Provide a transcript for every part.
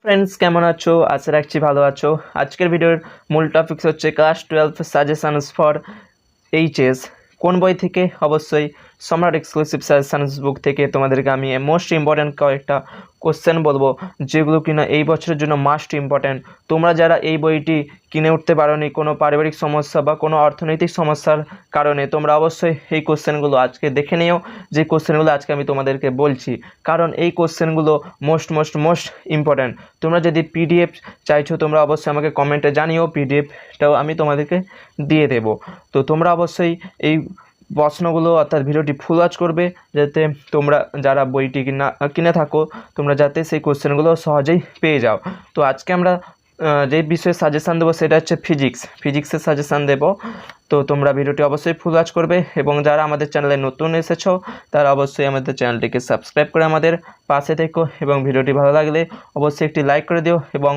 Friends কেমন আছো? আশা রাখছি ভালো আছো। আজকের ভিডিওর মূল টপিকস হচ্ছে ক্লাস 12 সাজেশনস ফর এইচএস। কোন বই থেকে? অবশ্যই সম্রাট এক্সক্লুসিভ সাজেশনস বুক থেকে তোমাদেরকে আমি মোস্ট ইম্পর্ট্যান্ট কয়েকটা কোশ্চেন বলবো, যেগুলো কিনা এই বছরের জন্য মাস্ট ইম্পর্ট্যান্ট। তোমরা যারা এই বইটি কিনে উঠতে পারোনি কোনো পারিবারিক সমস্যা বা কোনো অর্থনৈতিক সমস্যার কারণে, তোমরা অবশ্যই এই কোশ্চেনগুলো আজকে দেখে নিও, যে কোশ্চেনগুলো আজকে আমি তোমাদেরকে বলছি, কারণ এই কোশ্চেনগুলো মোস্ট ইম্পর্ট্যান্ট। তোমরা যদি পিডিএফ চাইছো তোমরা অবশ্যই আমাকে কমেন্টে জানিও, পিডিএফটাও আমি তোমাদেরকে দিয়ে দেবো। তো তোমরা অবশ্যই এই প্রশ্নগুলো অর্থাৎ ভিডিওটি ফুল ওয়াচ করবে, যাতে তোমরা যারা বইটি কিনে থাকো তোমরা যাতে সেই কোশ্চেনগুলো সহজেই পেয়ে যাও। তো আজকে আমরা যে বিষয়ে সাজেশান দেবো সেটা হচ্ছে ফিজিক্সের সাজেশান দেবো। তো তোমরা ভিডিওটি অবশ্যই ফুল ওয়াচ করবে, এবং যারা আমাদের চ্যানেলে নতুন এসেছো তারা অবশ্যই আমাদের চ্যানেলটিকে সাবস্ক্রাইব করে আমাদের পাশে থেকো, এবং ভিডিওটি ভালো লাগলে অবশ্যই একটি লাইক করে দিও, এবং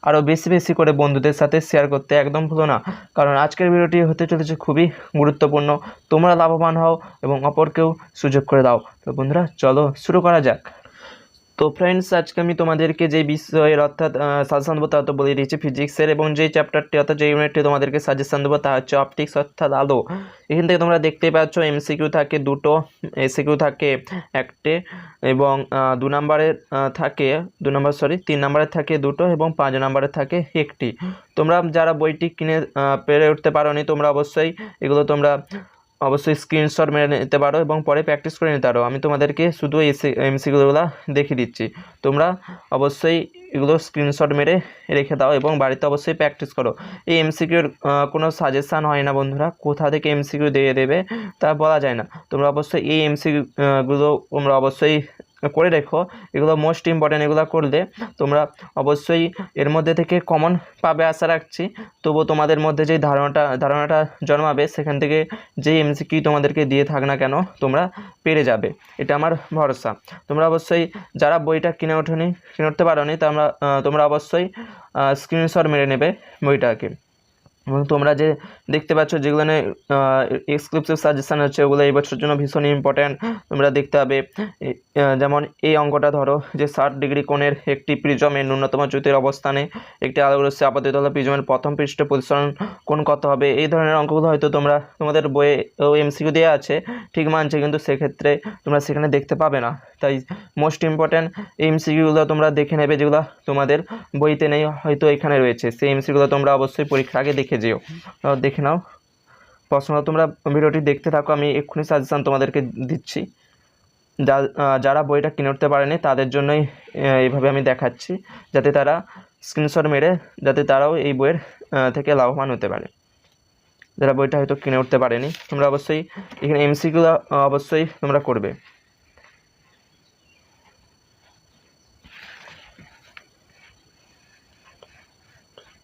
আরও বেশি করে বন্ধুদের সাথে শেয়ার করতে একদম ভুলো না, কারণ আজকের ভিডিওটি হতে চলেছে খুবই গুরুত্বপূর্ণ। তোমরা লাভবান হও এবং অপরকেও সুযোগ করে দাও। তো বন্ধুরা চলো শুরু করা যাক। তো ফ্রেন্ডস, আজকে আমি তোমাদেরকে যে বিষয়ের অর্থাৎ সাজেশান দেবো তা তো বলে দিয়েছি ফিজিক্সের, এবং যে চ্যাপ্টারটি অর্থাৎ যে ইউনিটটি তোমাদেরকে সাজেশান দেবো তা হচ্ছে অপটিক্স অর্থাৎ আলো। এখান থেকে তোমরা দেখতেই পাচ্ছ এমসিকিউ থাকে দুটো, এসিকিউ থাকে একটে, এবং 3 নাম্বারের থাকে দুটো, এবং 5 নাম্বারের থাকে একটি। তোমরা যারা বইটি কিনে পেরে উঠতে পারোনি তোমরা অবশ্যই এগুলো স্ক্রিনশট মেরে নিতে পারো এবং পরে প্র্যাকটিস করে নিতে পারো। আমি তোমাদেরকে শুধু এই এমসিকিউগুলো দেখিয়ে দিচ্ছি, তোমরা অবশ্যই এগুলো স্ক্রিনশট মেরে রেখে দাও এবং বাড়িতে অবশ্যই প্র্যাকটিস করো। এই এমসিকিউর কোনো সাজেশান হয় না বন্ধুরা, কোথা থেকে এমসিকিউ দিয়ে দেবে তা বলা যায় না। তোমরা অবশ্যই এই এমসিকিউগুলো তোমরা অবশ্যই করে রেখো, এগুলো মোস্ট ইম্পর্ট্যান্ট। এগুলো করলে তোমরা অবশ্যই এর মধ্যে থেকে কমন পাবে আশা রাখছি। তবু তোমাদের মধ্যে যে ধারণাটা জন্মাবে, সেখান থেকে যেই এমসিকিউ তোমাদেরকে দিয়ে থাক না কেন তোমরা পেরে যাবে, এটা আমার ভরসা। তোমরা অবশ্যই যারা বইটা কিনে উঠতে পারোনি তোমরা অবশ্যই স্ক্রিনশট মেরে নেবে বইটাকে, এবং তোমরা যে দেখতে পাচ্ছ যেগুলো এক্সক্লুসিভ সাজেশান হচ্ছে ওগুলো এই বছরের জন্য ভীষণ ইম্পর্ট্যান্ট। তোমরা দেখতে হবে যেমন এই অঙ্কটা ধরো যে 60 ডিগ্রি কোণের একটি প্রিজমের ন্যূনতম জ্যোতির অবস্থানে একটি আলোকরশ্মি আপাতিত হলে প্রিজমের প্রথম পৃষ্ঠে প্রতিসরণ কোণ কত হবে। এই ধরনের অঙ্কগুলো হয়তো তোমাদের বইয়ে এমসিকিউ দেওয়া আছে, ঠিক মানছে, কিন্তু সেক্ষেত্রে তোমরা সেখানে দেখতে পাবে না। তাই মোস্ট ইম্পর্ট্যান্ট এই এমসিকিউগুলো তোমরা দেখে নেবে, যেগুলো তোমাদের বইতে নেই হয়তো এখানে রয়েছে। সেই এমসিকিউগুলো তোমরা অবশ্যই পরীক্ষার আগে দেখে নাও। প্রশ্নটা তোমরা ভিডিওটি দেখতে থাকো, আমি এক্ষুনি সাজেশান তোমাদেরকে দিচ্ছি। যারা বইটা কিনে উঠতে পারেনি তাদের জন্যই এইভাবে আমি দেখাচ্ছি, যাতে তারা স্ক্রিনশট মেরে যাতে তারাও এই বইয়ের থেকে লাভবান হতে পারে। যারা বইটা হয়তো কিনে উঠতে পারেনি তোমরা অবশ্যই এখানে এমসিকিউগুলো অবশ্যই তোমরা করবে।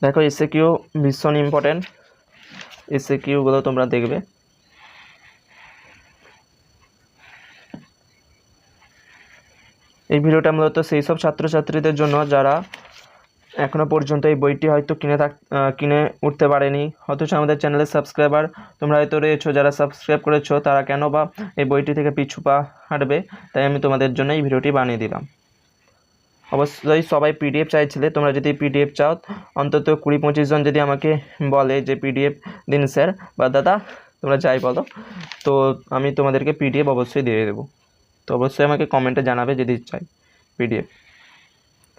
দেখো এসিকিউ ভীষণ ইম্পর্ট্যান্ট, এসিকিউগুলো তোমরা দেখবে। এই ভিডিওটা মূলত সেই সব ছাত্রছাত্রীদের জন্য যারা এখনও পর্যন্ত এই বইটি হয়তো কিনে উঠতে পারেনি, অথচ আমাদের চ্যানেলের সাবস্ক্রাইবার তোমরা হয়তো রয়েছো, যারা সাবস্ক্রাইব করেছো তারা কেন বা এই বইটি থেকে পিছু পা হাঁটবে। তাই আমি তোমাদের জন্য এই ভিডিওটি বানিয়ে দিলাম। অবশ্যই সবাই পিডিএফ চাইছিলে, তোমরা যদি পিডিএফ চাও অন্তত 20-25 জন যদি আমাকে বলে যে পিডিএফ দিন স্যার বা দাদা, তোমরা যাই বলো, তো আমি তোমাদেরকে পিডিএফ অবশ্যই দিয়ে দেবো। তো অবশ্যই আমাকে কমেন্টে জানাবে যদি চাই পিডিএফ।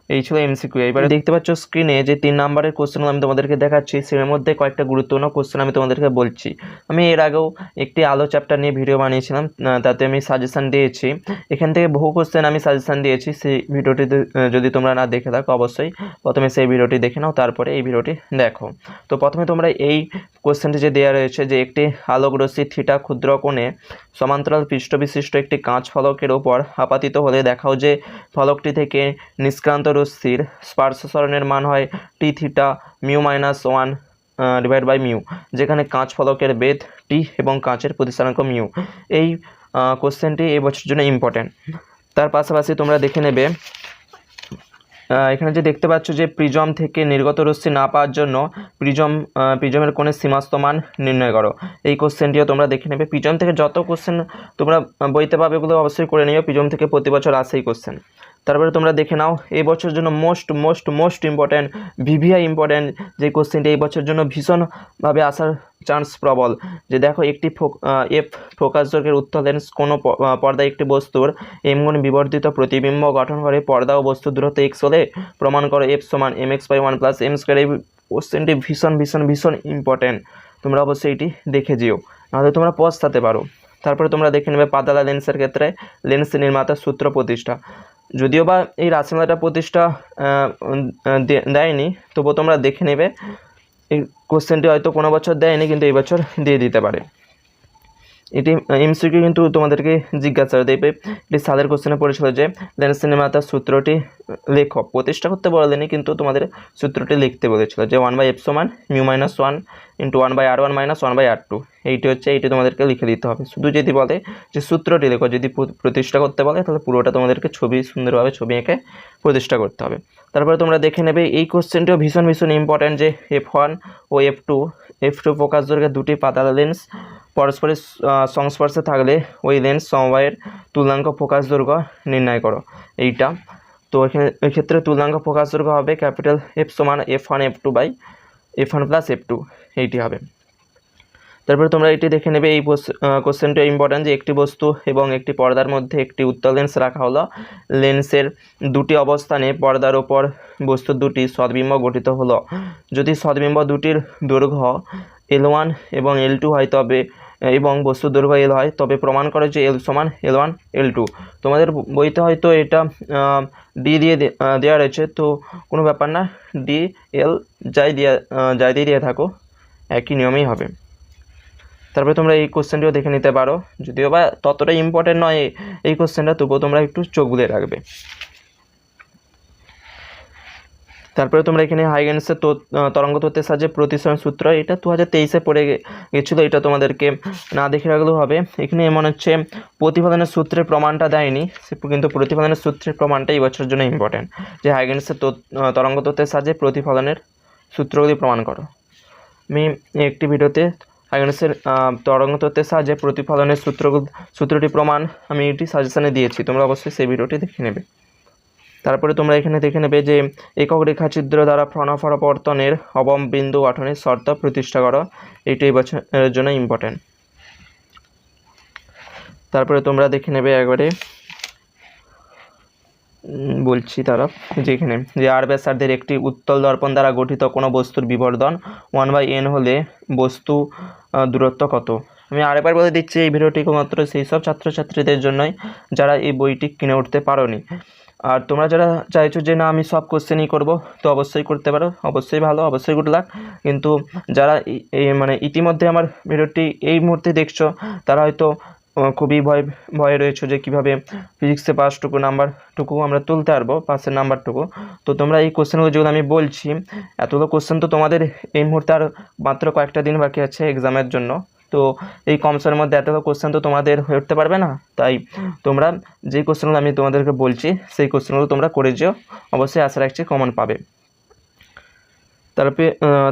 এই ছিল এমসিকিউ। এবারে দেখতে পাচ্ছ স্ক্রিনে যে 3 নাম্বারের কোশ্চেনগুলো আমি তোমাদেরকে দেখাচ্ছি, সের মধ্যে কয়েকটা গুরুত্বপূর্ণ কোশ্চেন আমি তোমাদেরকে বলছি। আমি এর আগেও একটি আলো চ্যাপ্টার নিয়ে ভিডিও বানিয়েছিলাম, তাতে আমি সাজেশান দিয়েছি। এখান থেকে বহু কোশ্চেন আমি সাজেশান দিয়েছি, সেই ভিডিওটিতে যদি তোমরা না দেখে থাকো অবশ্যই প্রথমে সেই ভিডিওটি দেখে নাও, তারপরে এই ভিডিওটি দেখো। তো প্রথমে তোমরা এই কোশ্চেনটি যে দেওয়া রয়েছে যে একটি আলোক রশ্মি থিটা ক্ষুদ্র কোণে সমান্তরাল পৃষ্ঠ বিশিষ্ট একটি কাঁচ ফলকের ওপর আপাতিত হলে দেখাও যে ফলকটি থেকে নিষ্ক্রান্ত রশ্মির স্পর্শসরণের মান হয় টি থিটা μ-1 ডিভাইড বাই মিউ, যেখানে কাঁচ ফলকের বেধ টি এবং কাঁচের প্রতিসরাঙ্ক মিউ। এই কোশ্চেনটি এই বছরের জন্য ইম্পর্ট্যান্ট। তার পাশাপাশি তোমরা দেখে নেবে এখানে যে দেখতে পাচ্ছ যে প্রিজম থেকে নির্গত রশ্মি না পাওয়ার জন্য প্রিজমের কোণের সীমাস্ত মান নির্ণয় করো। এই কোশ্চেনটিও তোমরা দেখে নেবে। প্রিজম থেকে যত কোশ্চেন তোমরা বইতে পাবে ওগুলো অবশ্যই করে নিও, প্রিজম থেকে প্রতি বছর আসে এই কোশ্চেন। তারপরে তোমরা দেখে নাও এই বছরের জন্য মোস্ট ইম্পর্ট্যান্ট ভিভিআই ইম্পর্ট্যান্ট যে কোশ্চেনটি এই বছরের জন্য ভীষণভাবে আসার চান্স প্রবল, যে দেখো একটি এফ ফোকাস দৈর্ঘ্যের উত্তল লেন্স কোনো পর্দায় একটি বস্তুর এম গুণ বিবর্ধিত প্রতিবিম্ব গঠন করে পর্দা ও বস্তুর দূরত্ব এক্স হলে প্রমাণ করো এফ সমান mx/1 + m²। এই কোশ্চেনটি ভীষণ ইম্পর্ট্যান্ট, তোমরা অবশ্যই এটি দেখে যেও, নাহলে তোমরা পস্তাতে পারো। তারপরে তোমরা দেখে নেবে পাতলা লেন্সের ক্ষেত্রে লেন্স নির্মাতার সূত্র প্রতিষ্ঠা। যদিও বা এই রাশিমালাটা প্রতিষ্ঠা দেয়নি, তবুও তোমরা দেখে নেবে। এই কোশ্চেনটি হয়তো কোনো বছর দেয়নি, কিন্তু এই বছর দিয়ে দিতে পারে। এটি এমসিকিউ কিন্তু তোমাদেরকে জিজ্ঞাসা দেবে। এটি সালের কোশ্চেনে পড়েছিল যে লেন্স নির্মাতার সূত্রটি লেখো, প্রতিষ্ঠা করতে বলেনি, কিন্তু তোমাদের সূত্রটি লিখতে বলেছিল যে 1/f = μ-1 × 1/r1 - 1/r2। এইটি তোমাদেরকে লিখে দিতে হবে। শুধু যদি বলে যে সূত্রটি লেখো, যদি প্রতিষ্ঠা করতে বলে তাহলে পুরোটা তোমাদেরকে সুন্দরভাবে ছবি এঁকে প্রতিষ্ঠা করতে হবে। তারপরে তোমরা দেখে নেবে এই কোশ্চেনটিও ভীষণ ইম্পর্ট্যান্ট, যে f1 ও f2 ফোকাস দৈর্ঘ্যের দুটি পাতলা লেন্স পরস্পরের সংস্পর্শে থাকলে ওই লেন্স সমবায়ের তুলনাঙ্ক ফোকাস দৈর্ঘ্য নির্ণয় করো। এইটা তো এক্ষেত্রে তুলনাঙ্ক ফোকাস দৈর্ঘ্য হবে F = f1 + f2, এইটি হবে। তারপরে তোমরা এটি দেখে নেবে এই কোশ্চেনটা ইম্পর্ট্যান্ট, যে একটি বস্তু এবং একটি পর্দার মধ্যে একটি উত্তল লেন্স রাখা হলো। লেন্সের দুটি অবস্থানে পর্দার ওপর বস্তুর দুটি সদ্বিম্ব গঠিত হলো। যদি সদ্বিম্ব দুটির দৈর্ঘ্য L1 এবং L2 হয় তবে এবং বস্তুর দৈর্ঘ্য L হয়, তবে প্রমাণ করে যে L = L1 L2। তোমাদের বইতে হয়তো এটা ডি দিয়ে দেওয়া রয়েছে, তো কোনো ব্যাপার না, ডি এল যাই দিয়ে থাকো একই নিয়মেই হবে। তারপরে তোমরা এই কোশ্চেনটিও দেখে নিতে পারো, যদিও বা ততটা ইম্পর্টেন্ট নয় এই কোশ্চেনটা, তবুও তোমরা একটু চোখ বুলে রাখবে। তারপরে তোমরা এখানে হাইগেন্সের তরঙ্গ তত্ত্বের সাহায্যে প্রতিসরণ সূত্র, এটা 2023-এ পড়ে গেছিলো, এটা তোমাদেরকে না দেখে রাখলেও হবে। এখানে এমন হচ্ছে প্রতিফলনের সূত্রের প্রমাণটা দেয়নি, কিন্তু প্রতিফলনের সূত্রের প্রমাণটা এই বছরের জন্য ইম্পর্টেন্ট, যে হাইগেন্সের তরঙ্গ তত্ত্বের সাহায্যে প্রতিফলনের সূত্রগুলি প্রমাণ করো। আমি একটি ভিডিওতে হাইগেন্সের তরঙ্গ তত্ত্বের সাহায্যে প্রতিফলনের সূত্রটি প্রমাণ আমি এটি সাজেশনে দিয়েছি, তোমরা অবশ্যই সেই ভিডিওটি দেখে নেবে। তারপরে তোমরা এখানে দেখে নেবে যে একক রেখাচিত্র দ্বারা ফলপরিবর্তনের অবম বিন্দু গঠনের শর্ত প্রতিষ্ঠা করো, এটি এই বছরের জন্য ইম্পর্টেন্ট। তারপরে তোমরা দেখে নেবে একবারে বলছি তারা যেখানে যে আর ব্যাসার্ধের একটি উত্তল দর্পণ দ্বারা গঠিত কোনো বস্তুর বিবর্ধন 1/n হলে বস্তু দূরত্ব কত। আমি আরেকবার বলে দিচ্ছি, এই ভিডিওটি মাত্র সেই সব ছাত্রছাত্রীদের জন্যই যারা এই বইটি কিনে উঠতে পারোনি। আর তোমরা যারা চাইছো যে না আমি সব কোশ্চেনই করব, তো অবশ্যই করতে পারো, অবশ্যই ভালো, অবশ্যই গুড লাক। কিন্তু যারা মানে ইতিমধ্যে আমার ভিডিওটি এই মুহূর্তে দেখছো, তারা হয়তো খুবই ভয়ে রয়েছে যে কীভাবে ফিজিক্সে নাম্বারটুকু আমরা তুলতে পারবো, পাসের নাম্বারটুকু। তো তোমরা এই কোশ্চেনগুলো যেগুলো আমি বলছি, এতগুলো কোশ্চেন তো তোমাদের এই মুহূর্তে আর মাত্র কয়েকটা দিন বাকি আছে এক্সামের জন্য, তো এই কম সময়ের মধ্যে এতগুলো কোশ্চেন তো তোমাদের হয়ে উঠতে পারবে না। তাই তোমরা যেই কোশ্চেনগুলো আমি তোমাদেরকে বলছি সেই কোশ্চেনগুলো তোমরা করে যেও, অবশ্যই আশা রাখছি কমন পাবে।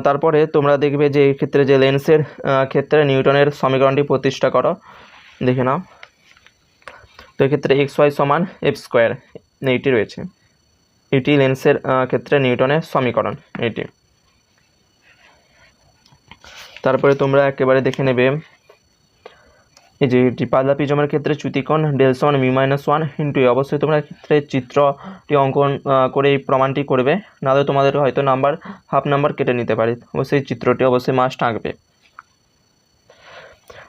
তারপরে তোমরা দেখবে যে এই ক্ষেত্রে যে লেন্সের ক্ষেত্রে নিউটনের সমীকরণটি প্রতিষ্ঠা করো, দেখে নাও। তো এক্ষেত্রে xy = f², এইটি রয়েছে, এটি লেন্সের ক্ষেত্রে নিউটনের সমীকরণ এটি। তারপরে তোমরা একেবারে দেখে নেবে এই যে এটি পাতলা প্রিজমের ক্ষেত্রে চ্যুতিকোণ δ = μ-1 × a। অবশ্যই তোমরা ক্ষেত্রে চিত্রটি অঙ্কন করে এই প্রমাণটি করবে, নাহলে তোমাদের হয়তো হাফ নাম্বার কেটে নিতে পারে। অবশ্যই চিত্রটি অবশ্যই মাস্ট আঁকবে।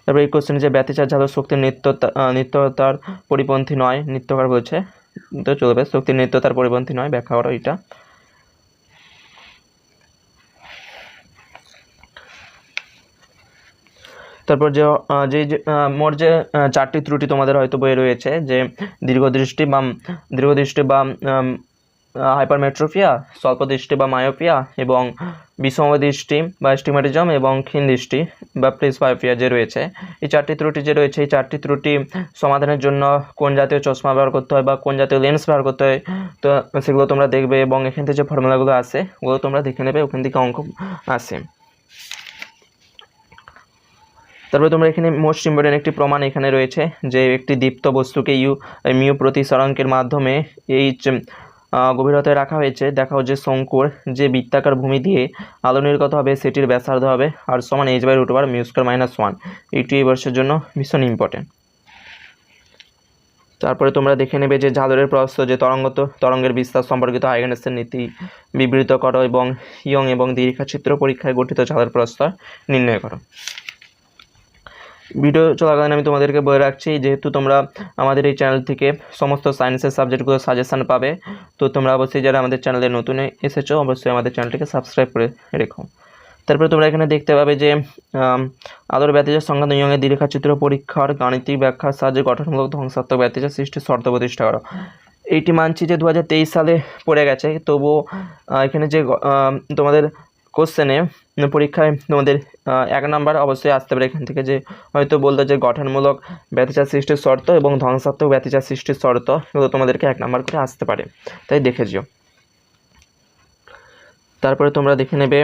তারপরে এই কোশ্চেনে যে ব্যতিচার ঝালক শক্তির নিত্যতার পরিপন্থী নয়, নিত্যকার বলছে তো চলবে, শক্তির নিত্যতার পরিপন্থী নয়, ব্যাখ্যা করো এটা। তারপর যে মোট যে 4টি ত্রুটি তোমাদের হয়তো বইয়ে রয়েছে, যে দীর্ঘদৃষ্টি বা হাইপারমেট্রোপিয়া, স্বল্পদৃষ্টি বা মায়োপিয়া, এবং বিষমদৃষ্টি বা স্টিগম্যাটিজম, এবং ক্ষীণ দৃষ্টি বা প্রেসবায়োপিয়া যে রয়েছে, এই 4টি ত্রুটি যে রয়েছে, এই 4টি ত্রুটি সমাধানের জন্য কোন জাতীয় চশমা ব্যবহার করতে হয় বা কোন জাতীয় লেন্স ব্যবহার করতে হয়, তো সেগুলো তোমরা দেখবে, এবং এখান থেকে যে ফর্মুলাগুলো আসে ওগুলো তোমরা দেখে নেবে, ওখান থেকে অঙ্ক আসে। তারপরে তোমরা এখানে মোস্ট ইম্পর্টেন্ট একটি প্রমাণ এখানে রয়েছে যে একটি দীপ্ত বস্তুকে মিউ প্রতিসরাঙ্কের মাধ্যমে এইচ গভীরতায় রাখা হয়েছে। দেখাও যে শঙ্কুর যে বৃত্তাকার ভূমি দিয়ে আলো নির্গত হবে সেটির ব্যাসার্ধ হবে আর সমান h/√/μ² - 1। এটি এই বর্ষের জন্য ভীষণ ইম্পর্টেন্ট। তারপরে তোমরা দেখে নেবে যে ঝালরের প্রস্থ যে তরঙ্গের বিস্তার সম্পর্কিত হাইগেনসের নীতি বিবৃত করো এবং ইয়ং এবং দীর্ঘচিত্র পরীক্ষায় গঠিত ঝালরের প্রস্থ নির্ণয় করো। ভিডিও চলাকালীন আমি তোমাদেরকে বলে রাখছি, যেহেতু তোমরা আমাদের এই চ্যানেল থেকে সমস্ত সায়েন্সের সাবজেক্টগুলো সাজেশান পাবে, তো তোমরা অবশ্যই যারা আমাদের চ্যানেলে নতুন এসেছো অবশ্যই আমাদের চ্যানেলটিকে সাবস্ক্রাইব করে রেখো। তারপরে তোমরা এখানে দেখতে পাবে যে আলোর ব্যতিচার সংক্রান্ত ইয়ংয়ের দীর্ঘচিত্র পরীক্ষার গাণিতিক ব্যাখ্যার সাহায্যে গঠনমূলক ধ্বংসাত্মক ব্যতিচার সৃষ্টির শর্ত প্রতিষ্ঠা করো। এইটি মানছি যে 2023 সালে পড়ে গেছে, তবুও এখানে যে তোমাদের কোশ্চেনে পরীক্ষায় তোমাদের 1 নাম্বার অবশ্যই আসতে পারে এখান থেকে, যে হয়তো বলতো যে গঠনমূলক ব্যতিচার সৃষ্টির শর্ত এবং ধ্বংসাত্মক ব্যতিচার সৃষ্টির শর্ত, এগুলো তোমাদেরকে 1 নাম্বার করে আসতে পারে, তাই দেখে যেও। তারপরে তোমরা দেখে নেবে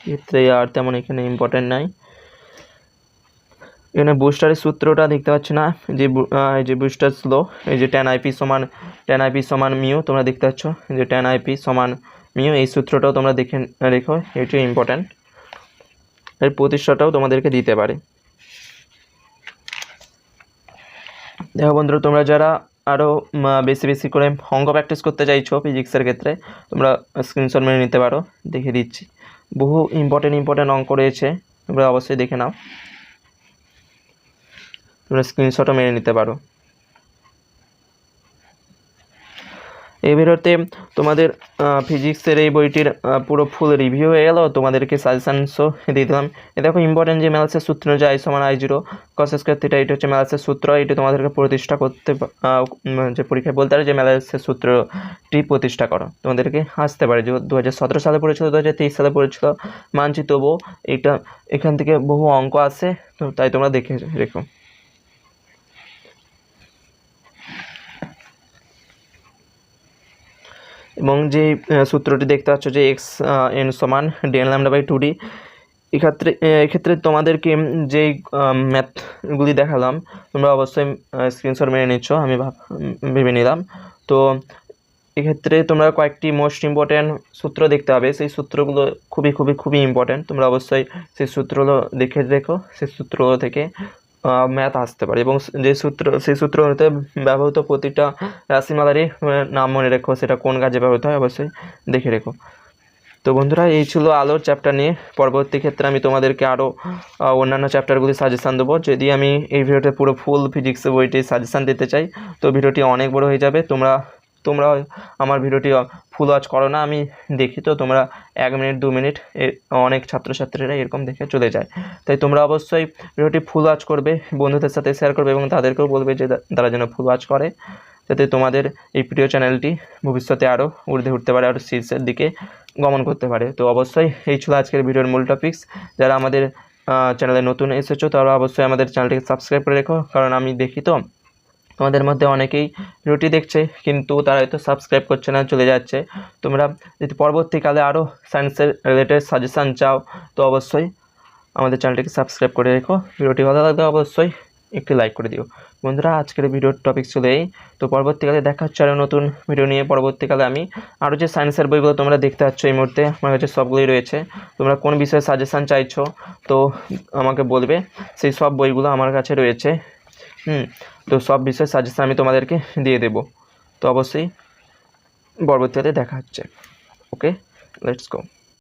ক্ষেত্রে আর তেমন এখানে ইম্পর্টেন্ট নাই। এখানে বুস্টারের সূত্রটা দেখতে পাচ্ছ না, যে বুস্টার লো, এই যে tan IP সমান মিউ, তোমরা দেখতে পাচ্ছ যে tan IP সমান মিউ, এই সূত্রটাও তোমরা দেখে রেখো, এটিও ইম্পর্ট্যান্ট। এর প্রতিষ্ঠাটাও তোমাদেরকে দিতে পারে। দেখো বন্ধুরা, তোমরা যারা আরও বেশি করে অঙ্ক প্র্যাকটিস করতে চাইছো ফিজিক্সের ক্ষেত্রে, তোমরা স্ক্রিনশট মেরে নিতে পারো, দেখে দিচ্ছি। বহু ইম্পর্টেন্ট অঙ্ক রয়েছে, তোমরা অবশ্যই দেখে নাও, তোমরা স্ক্রিনশটও মেরে নিতে পারো। এই ভিডিওতে তোমাদের ফিজিক্সের এই বইটির পুরো ফুল রিভিউ হয়ে গেল, তোমাদেরকে সাজেশানসও দিয়ে দিলাম। দেখো ইম্পর্টেন্ট যে ম্যালসের সূত্র যে I = I0 cos square theta, এটি হচ্ছে ম্যালসের সূত্র। এটি তোমাদেরকে প্রতিষ্ঠা করতে, যে পরীক্ষায় বলতে পারে যে ম্যালসের সূত্রটি প্রতিষ্ঠা করো, তোমাদেরকে আসতে পারে। যে 2017 সালে পড়েছিল, 2023 সালে পড়েছিল মানছি, তবুও এটা এখান থেকে বহু অঙ্ক আসে, তো তাই তোমরা দেখে রেখো। এবং যে সূত্রটি দেখতে পাচ্ছ যে xn সমান ডেন λ/2d, এক্ষেত্রে তোমাদেরকে যেই ম্যাথগুলি দেখালাম তোমরা অবশ্যই স্ক্রিনশট মেরে নিচ্ছ, আমি ভেবে নিলাম। তো এক্ষেত্রে তোমরা কয়েকটি মোস্ট ইম্পর্ট্যান্ট সূত্র দেখতে হবে, সেই সূত্রগুলো খুবই ইম্পর্ট্যান্ট, তোমরা অবশ্যই সেই সূত্রগুলো দেখে রেখো। সেই সূত্রগুলো থেকে ম্যাথ আসতে পারে এবং সেই সূত্রতে ব্যবহৃত প্রতিটা রাশিমালারই নাম মনে রেখো, সেটা কোন কাজে ব্যবহৃত হয় অবশ্যই দেখে রেখো। তো বন্ধুরা, এই ছিল আলোর চ্যাপ্টার নিয়ে। পরবর্তী ক্ষেত্রে আমি তোমাদেরকে আরও অন্যান্য চ্যাপ্টারগুলি সাজেশান দেবো। যদি আমি এই ভিডিওতে পুরো ফুল ফিজিক্স বইটি সাজেশান দিতে চাই, তো ভিডিওটি অনেক বড় হয়ে যাবে। তোমরা আমার ভিডিওটি ফুল ওয়াচ করো না, আমি দেখি তো তোমরা 1 মিনিট 2 মিনিট অনেক ছাত্রছাত্রীরা এরকম দেখে চলে যায়, তাই তোমরা অবশ্যই ভিডিওটি ফুল ওয়াচ করবে, বন্ধুদের সাথে শেয়ার করবে এবং তাদেরকেও বলবে যে তারা যেন ফুল ওয়াচ করে, যাতে তোমাদের এই প্রিয় চ্যানেলটি ভবিষ্যতে আরও ঊর্ধ্বে উঠতে পারে, আরও শীর্ষের দিকে গমন করতে পারে। তো অবশ্যই এই ছিল আজকের ভিডিওর মূল টপিকস। যারা আমাদের চ্যানেলে নতুন এসেছো তারা অবশ্যই আমাদের চ্যানেলটিকে সাবস্ক্রাইব করে রেখো, কারণ আমি দেখি তো তোমাদের মধ্যে অনেকেই ভিডিওটি দেখছে কিন্তু তারা হয়তো সাবস্ক্রাইব করছে না, চলে যাচ্ছে। তোমরা যদি পরবর্তীকালে আরও সায়েন্সের রিলেটেড সাজেশান চাও তো অবশ্যই আমাদের চ্যানেলটিকে সাবস্ক্রাইব করে রেখো। ভিডিওটি ভালো লাগলে অবশ্যই একটি লাইক করে দিও। বন্ধুরা, আজকের ভিডিওর টপিক ছিল এই। তো পরবর্তীকালে দেখা হচ্ছে আরও নতুন ভিডিও নিয়ে। পরবর্তীকালে আমি আরও যে সায়েন্সের বইগুলো তোমরা দেখতে পাচ্ছ এই মুহূর্তে আমার কাছে সবগুলোই রয়েছে, তোমরা কোন বিষয়ে সাজেশান চাইছো তো আমাকে বলবে, সেই সব বইগুলো আমার কাছে রয়েছে। তো সব বিষয়ে সাজেশন আমি তোমাদেরকে দিয়ে দেব। তো অবশ্যই পরবর্তীতে দেখা হচ্ছে। ওকে, লেটস গো।